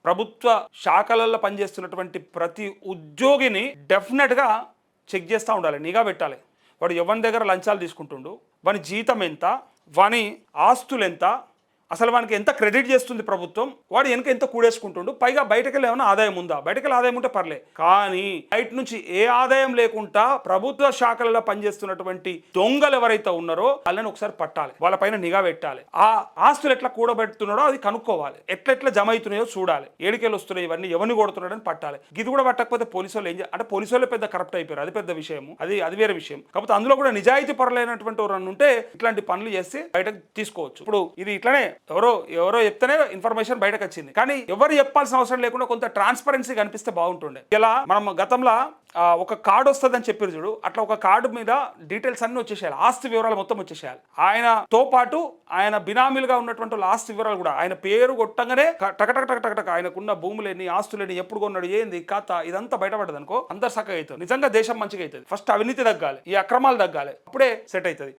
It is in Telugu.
ప్రభుత్వ శాఖలలో పనిచేస్తున్నటువంటి ప్రతి ఉద్యోగిని డెఫినెట్గా చెక్ చేస్తూ ఉండాలి, నిఘా పెట్టాలి. వాడు ఎవరి దగ్గర లంచాలు తీసుకుంటుండు, వాని జీతం ఎంత, వాని ఆస్తులు ఎంత, అసలు వానికి ఎంత క్రెడిట్ చేస్తుంది ప్రభుత్వం, వాడు వెనక ఎంత కూడేసుకుంటుండు, పైగా బయటకెళ్ళి ఏమైనా ఆదాయం ఉందా, బయటకెళ్ళి ఆదాయం ఉంటే పర్లే. కానీ బయట నుంచి ఏ ఆదాయం లేకుండా ప్రభుత్వ శాఖలలో పనిచేస్తున్నటువంటి దొంగలు ఎవరైతే ఉన్నారో వాళ్ళని ఒకసారి పట్టాలి, వాళ్ళపైన నిఘా పెట్టాలి. ఆ ఆస్తులు ఎట్లా కూడబెడుతున్నాడో అది కనుక్కోవాలి, ఎట్లా జమ అవుతున్నాయో చూడాలి, ఏడికెళ్ళి వస్తున్నాయి ఇవన్నీ, ఎవరిని కొడుతున్నాడని పట్టాలి. ఇది కూడా పట్టకపోతే పోలీసు వాళ్ళు అంటే పోలీసు వాళ్ళే పెద్ద కరప్ట్ అయిపోయారు, అది పెద్ద విషయం, అది వేరే విషయం. కాకపోతే అందులో కూడా నిజాయితీ పరులైనటువంటి ఎవరన్నా ఉంటే ఇట్లాంటి పనులు చేసి బయటకు తీసుకోవచ్చు. ఇప్పుడు ఇది ఇట్లనే ఎవరో చెప్తేనే ఇన్ఫర్మేషన్ బయటకు వచ్చింది, కానీ ఎవరు చెప్పాల్సిన అవసరం లేకుండా కొంత ట్రాన్స్పరెన్సీ కనిపిస్తే బాగుంటుండే. ఇలా మనం గతంలో ఒక కార్డు వస్తుందని చెప్పారు చూడు, అట్లా ఒక కార్డు మీద డీటెయిల్స్ అన్ని వచ్చేసేయాలి, ఆస్తి వివరాలు మొత్తం వచ్చేసేయాలి. ఆయనతో పాటు ఆయన బినామీలుగా ఉన్నటువంటి ఆస్తి వివరాలు కూడా, ఆయన పేరు కొట్టంగానే టకటక ఆయనకున్న భూములేని, ఆస్తులేని, ఎప్పుడు కొన్నాడు, ఏంది కథ, ఇదంతా బయటపడ్డది అనుకో, అందరు చక్కగా అవుతుంది. నిజంగా దేశం మంచిగా అవుతుంది. ఫస్ట్ అవినీతి తగ్గాలి, ఈ అక్రమాలు తగ్గాలి, అప్పుడే సెట్ అవుతుంది.